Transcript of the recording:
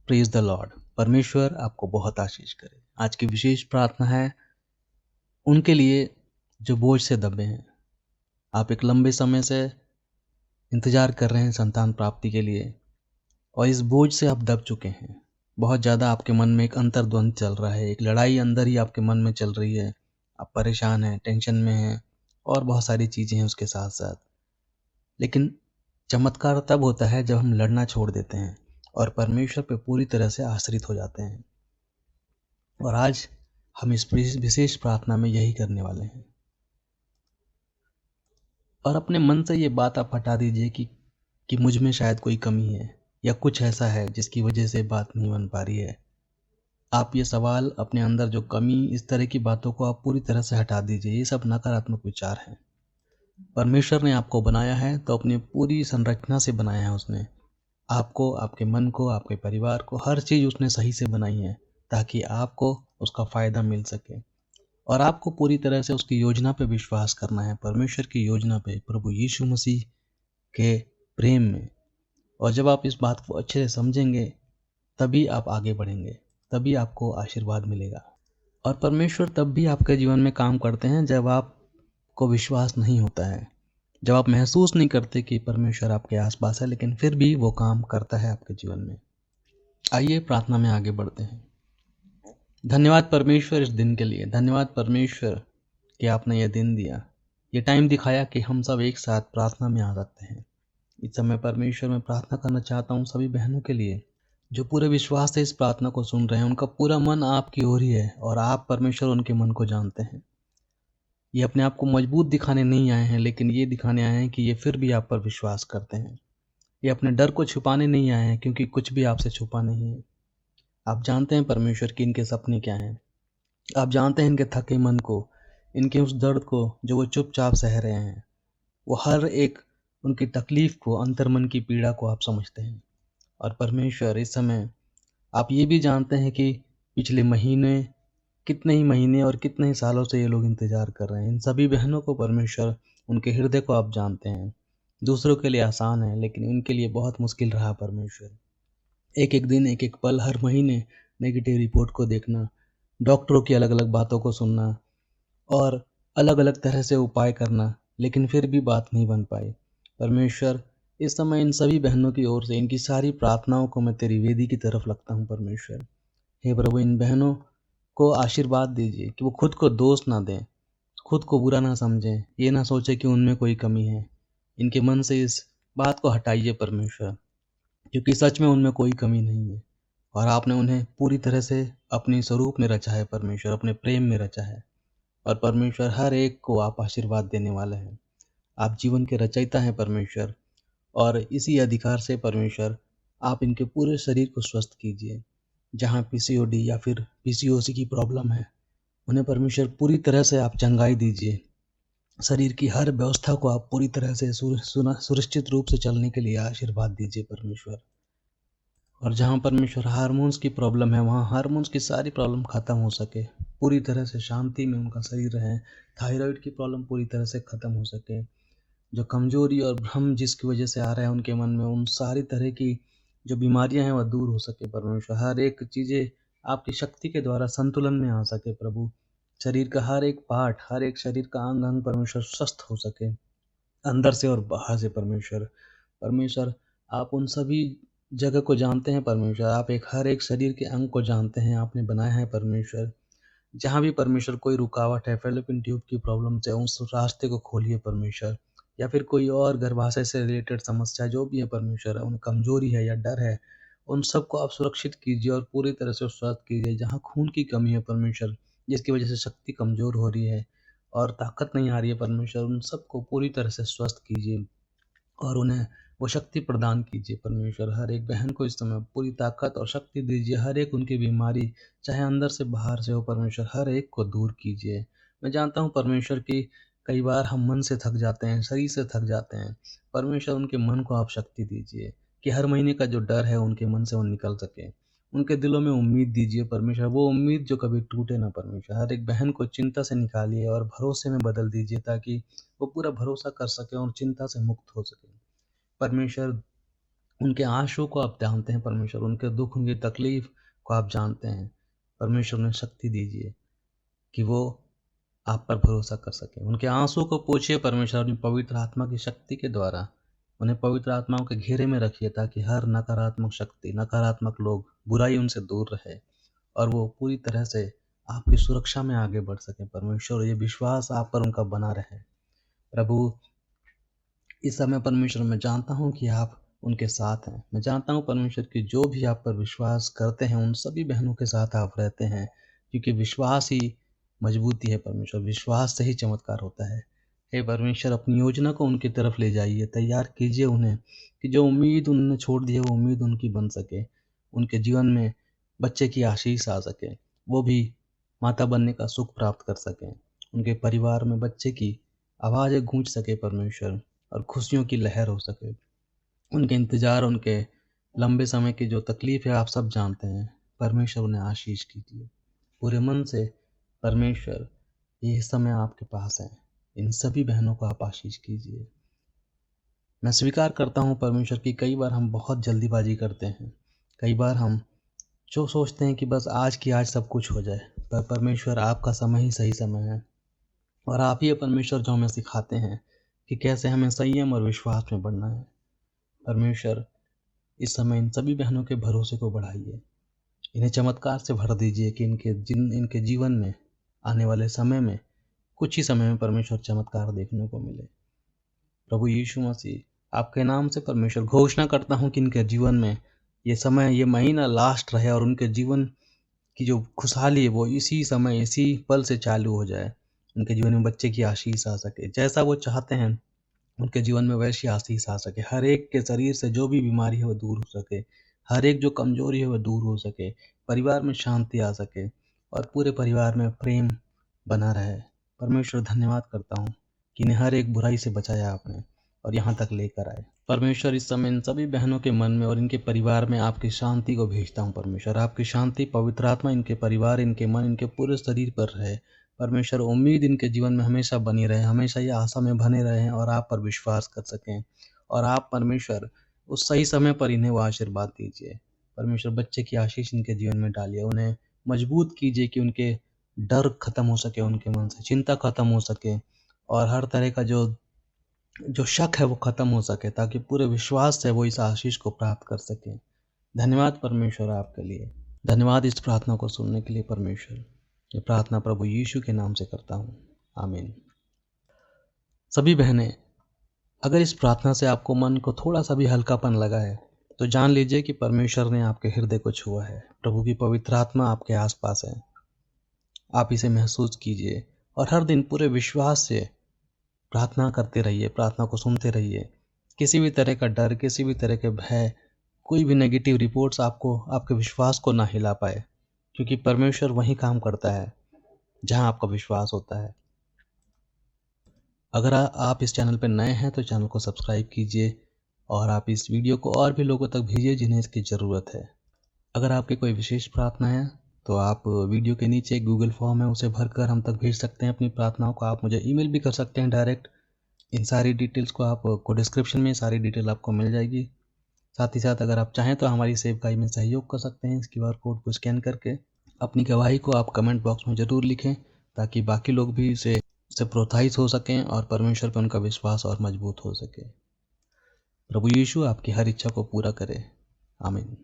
Praise the Lord. परमेश्वर आपको बहुत आशीष करे। आज की विशेष प्रार्थना है उनके लिए जो बोझ से दबे हैं। आप एक लंबे समय से इंतजार कर रहे हैं संतान प्राप्ति के लिए और इस बोझ से आप दब चुके हैं। बहुत ज़्यादा आपके मन में एक अंतर्द्वंद चल रहा है, एक लड़ाई अंदर ही आपके मन में चल रही है। आप परेशान हैं, टेंशन में हैं और बहुत सारी चीज़ें हैं उसके साथ साथ। लेकिन चमत्कार तब होता है जब हम लड़ना छोड़ देते हैं और परमेश्वर पे पूरी तरह से आश्रित हो जाते हैं। और आज हम इस विशेष प्रार्थना में यही करने वाले हैं। और अपने मन से ये बात आप हटा दीजिए कि मुझ में शायद कोई कमी है या कुछ ऐसा है जिसकी वजह से बात नहीं बन पा रही है। आप ये सवाल अपने अंदर जो कमी, इस तरह की बातों को आप पूरी तरह से हटा दीजिए। ये सब नकारात्मक विचार हैं। परमेश्वर ने आपको बनाया है तो अपनी पूरी संरचना से बनाया है उसने। आपको, आपके मन को, आपके परिवार को, हर चीज़ उसने सही से बनाई है ताकि आपको उसका फ़ायदा मिल सके। और आपको पूरी तरह से उसकी योजना पे विश्वास करना है, परमेश्वर की योजना पे, प्रभु यीशु मसीह के प्रेम में। और जब आप इस बात को अच्छे से समझेंगे तभी आप आगे बढ़ेंगे, तभी आपको आशीर्वाद मिलेगा। और परमेश्वर तब भी आपके जीवन में काम करते हैं जब आपको विश्वास नहीं होता है, जब आप महसूस नहीं करते कि परमेश्वर आपके आसपास है, लेकिन फिर भी वो काम करता है आपके जीवन में। आइए प्रार्थना में आगे बढ़ते हैं। धन्यवाद परमेश्वर इस दिन के लिए। धन्यवाद परमेश्वर कि आपने ये दिन दिया, ये टाइम दिखाया कि हम सब एक साथ प्रार्थना में आ सकते हैं। इस समय परमेश्वर मैं प्रार्थना करना चाहता हूँ सभी बहनों के लिए जो पूरे विश्वास से इस प्रार्थना को सुन रहे हैं। उनका पूरा मन आपकी ओर ही है और आप परमेश्वर उनके मन को जानते हैं। ये अपने आप को मजबूत दिखाने नहीं आए हैं, लेकिन ये दिखाने आए हैं कि ये फिर भी आप पर विश्वास करते हैं। ये अपने डर को छुपाने नहीं आए हैं, क्योंकि कुछ भी आपसे छुपा नहीं है। आप जानते हैं परमेश्वर कि इनके सपने क्या हैं। आप जानते हैं इनके थके मन को, इनके उस दर्द को जो वो चुपचाप सह रहे हैं। वो हर एक उनकी तकलीफ को, अंतर्मन की पीड़ा को आप समझते हैं। और परमेश्वर इस समय आप ये भी जानते हैं कि पिछले महीने, कितने ही महीने और कितने ही सालों से ये लोग इंतज़ार कर रहे हैं। इन सभी बहनों को परमेश्वर, उनके हृदय को आप जानते हैं। दूसरों के लिए आसान है, लेकिन इनके लिए बहुत मुश्किल रहा परमेश्वर। एक एक दिन, एक एक पल, हर महीने नेगेटिव रिपोर्ट को देखना, डॉक्टरों की अलग अलग बातों को सुनना और अलग अलग तरह से उपाय करना, लेकिन फिर भी बात नहीं बन पाई। परमेश्वर इस समय इन सभी बहनों की ओर से इनकी सारी प्रार्थनाओं को मैं तेरी वेदी की तरफ लगता हूँ परमेश्वर। हे प्रभु, इन बहनों को आशीर्वाद दीजिए कि वो खुद को दोष ना दें, खुद को बुरा ना समझें, ये ना सोचे कि उनमें कोई कमी है। इनके मन से इस बात को हटाइए परमेश्वर, क्योंकि सच में उनमें कोई कमी नहीं है और आपने उन्हें पूरी तरह से अपने स्वरूप में रचा है परमेश्वर, अपने प्रेम में रचा है। और परमेश्वर हर एक को आप आशीर्वाद देने वाले हैं। आप जीवन के रचयिता हैं परमेश्वर, और इसी अधिकार से परमेश्वर आप इनके पूरे शरीर को स्वस्थ कीजिए। जहाँ पीसीओडी या फिर पीसीओसी की प्रॉब्लम है, उन्हें परमेश्वर पूरी तरह से आप चंगाई दीजिए। शरीर की हर व्यवस्था को आप पूरी तरह से सुनिश्चित रूप से चलने के लिए आशीर्वाद दीजिए परमेश्वर। और जहाँ परमेश्वर हार्मोन्स की प्रॉब्लम है, वहाँ हार्मोन्स की सारी प्रॉब्लम ख़त्म हो सके, पूरी तरह से शांति में उनका शरीर रहे। थायराइड की प्रॉब्लम पूरी तरह से ख़त्म हो सके। जो कमज़ोरी और भ्रम जिसकी वजह से आ रहे हैं उनके मन में, उन सारी तरह की जो बीमारियां हैं वह दूर हो सके परमेश्वर। हर एक चीज़ें आपकी शक्ति के द्वारा संतुलन में आ सके प्रभु। शरीर का हर एक पार्ट, हर एक शरीर का अंग अंग परमेश्वर स्वस्थ हो सके, अंदर से और बाहर से परमेश्वर। परमेश्वर आप उन सभी जगह को जानते हैं परमेश्वर। आप एक हर एक शरीर के अंग को जानते हैं, आपने बनाया है परमेश्वर। जहाँ भी परमेश्वर कोई रुकावट है, फेलोपियन ट्यूब की प्रॉब्लम से, उस रास्ते को खोलिए परमेश्वर। या फिर कोई और गर्भाशय से रिलेटेड समस्या जो भी है परमेश्वर, उन कमजोरी है या डर है, उन सबको आप सुरक्षित कीजिए और पूरी तरह से स्वस्थ कीजिए। जहाँ खून की कमी है परमेश्वर, जिसकी वजह से शक्ति कमज़ोर हो रही है और ताकत नहीं आ रही है परमेश्वर, उन सबको पूरी तरह से स्वस्थ कीजिए और उन्हें वो शक्ति प्रदान कीजिए परमेश्वर। हर एक बहन को इस समय पूरी ताकत और शक्ति दीजिए। हर एक उनकी बीमारी, चाहे अंदर से बाहर से हो परमेश्वर, हर एक को दूर कीजिए। मैं जानता हूँ परमेश्वर कि कई बार हम मन से थक जाते हैं, शरीर से थक जाते हैं। परमेश्वर उनके मन को आप शक्ति दीजिए कि हर महीने का जो डर है उनके मन से वो निकल सके। उनके दिलों में उम्मीद दीजिए परमेश्वर, वो उम्मीद जो कभी टूटे ना परमेश्वर। हर एक बहन को चिंता से निकालिए और भरोसे में बदल दीजिए, ताकि वो पूरा भरोसा कर सके और चिंता से मुक्त हो सके परमेश्वर। उनके आंसू को आप जानते हैं परमेश्वर, उनके दुख, उनकी तकलीफ को आप जानते हैं। परमेश्वर उन्हें शक्ति दीजिए कि वो आप पर भरोसा कर सकें। उनके आंसू को पोंछिए परमेश्वर अपनी पवित्र आत्मा की शक्ति के द्वारा। उन्हें पवित्र आत्माओं के घेरे में रखिए ताकि हर नकारात्मक शक्ति, नकारात्मक लोग, बुराई उनसे दूर रहे और वो पूरी तरह से आपकी सुरक्षा में आगे बढ़ सकें। परमेश्वर, ये विश्वास आप पर उनका बना रहे। प्रभु, इस समय परमेश्वर मैं जानता हूँ कि आप उनके साथ हैं। मैं जानता हूँ परमेश्वर कि जो भी आप पर विश्वास करते हैं उन सभी बहनों के साथ आप रहते हैं, क्योंकि विश्वास ही मजबूती है परमेश्वर, विश्वास से ही चमत्कार होता है। हे परमेश्वर, अपनी योजना को उनकी तरफ ले जाइए, तैयार कीजिए उन्हें कि जो उम्मीद उन्होंने छोड़ दी है वो उम्मीद उनकी बन सके, उनके जीवन में बच्चे की आशीष आ सके, वो भी माता बनने का सुख प्राप्त कर सकें, उनके परिवार में बच्चे की आवाज़ें गूंज सके परमेश्वर, और खुशियों की लहर हो सके। उनके इंतज़ार, उनके लंबे समय की जो तकलीफ़ है आप सब जानते हैं। परमेश्वर उन्हें आशीष कीजिए पूरे मन से। परमेश्वर, ये समय आपके पास है, इन सभी बहनों को आप आशीष कीजिए। मैं स्वीकार करता हूँ परमेश्वर कि कई बार हम बहुत जल्दीबाजी करते हैं, कई बार हम जो सोचते हैं कि बस आज की आज सब कुछ हो जाए, पर परमेश्वर आपका समय ही सही समय है और आप ही परमेश्वर जो हमें सिखाते हैं कि कैसे हमें संयम और विश्वास में बढ़ना है। परमेश्वर, इस समय इन सभी बहनों के भरोसे को बढ़ाइए, इन्हें चमत्कार से भर दीजिए कि इनके जीवन में आने वाले समय में कुछ ही समय में परमेश्वर चमत्कार देखने को मिले। प्रभु यीशु मसीह, आपके नाम से परमेश्वर घोषणा करता हूँ कि इनके जीवन में ये समय, ये महीना लास्ट रहे और उनके जीवन की जो खुशहाली है वो इसी समय, इसी पल से चालू हो जाए। उनके जीवन में बच्चे की आशीष आ सके, जैसा वो चाहते हैं उनके जीवन में वैसी आशीष आ सके। हर एक के शरीर से जो भी बीमारी है वो दूर हो सके, हर एक जो कमजोरी है वो दूर हो सके, परिवार में शांति आ सके और पूरे परिवार में प्रेम बना रहे। परमेश्वर, धन्यवाद करता हूँ कि इन्हें हर एक बुराई से बचाया आपने और यहाँ तक लेकर आए। परमेश्वर, इस समय इन सभी बहनों के मन में और इनके परिवार में आपकी शांति को भेजता हूँ। परमेश्वर, आपकी शांति, पवित्र आत्मा इनके परिवार, इनके मन, इनके पूरे शरीर पर रहे। परमेश्वर, उम्मीद इनके जीवन में हमेशा बनी रहे, हमेशा ये आशा में बने रहें और आप पर विश्वास कर सकें। और आप परमेश्वर उस सही समय पर इन्हें वो आशीर्वाद दीजिए। परमेश्वर, बच्चे की आशीष इनके जीवन में डालिए, उन्हें मजबूत कीजिए कि उनके डर खत्म हो सके, उनके मन से चिंता खत्म हो सके और हर तरह का जो शक है वो खत्म हो सके, ताकि पूरे विश्वास से वो इस आशीष को प्राप्त कर सके। धन्यवाद परमेश्वर आपके लिए, धन्यवाद इस प्रार्थना को सुनने के लिए परमेश्वर। ये प्रार्थना प्रभु यीशु के नाम से करता हूँ, आमीन। सभी बहनें, अगर इस प्रार्थना से आपको मन को थोड़ा सा भी हल्कापन लगा है तो जान लीजिए कि परमेश्वर ने आपके हृदय को छुआ है। प्रभु की पवित्र आत्मा आपके आसपास है, आप इसे महसूस कीजिए और हर दिन पूरे विश्वास से प्रार्थना करते रहिए, प्रार्थना को सुनते रहिए। किसी भी तरह का डर, किसी भी तरह के भय, कोई भी नेगेटिव रिपोर्ट्स आपको, आपके विश्वास को ना हिला पाए, क्योंकि परमेश्वर वहीं काम करता है जहां आपका विश्वास होता है। अगर आप इस चैनल पर नए हैं तो चैनल को सब्सक्राइब कीजिए और आप इस वीडियो को और भी लोगों तक भेजिए जिन्हें इसकी ज़रूरत है। अगर आपकी कोई विशेष प्रार्थना है तो आप वीडियो के नीचे गूगल फॉर्म है, उसे भरकर हम तक भेज सकते हैं अपनी प्रार्थनाओं को। आप मुझे ईमेल भी कर सकते हैं डायरेक्ट। इन सारी डिटेल्स को आपको डिस्क्रिप्शन में सारी डिटेल आपको मिल जाएगी। साथ ही साथ अगर आप चाहें तो हमारी सेवकाई में सहयोग कर सकते हैं। इस QR कोड को स्कैन करके अपनी गवाही को आप कमेंट बॉक्स में ज़रूर लिखें, ताकि बाकी लोग भी इससे प्रोत्साहित हो सकें और परमेश्वर पर उनका विश्वास और मजबूत हो सके। प्रभु यीशु आपकी हर इच्छा को पूरा करे, आमीन।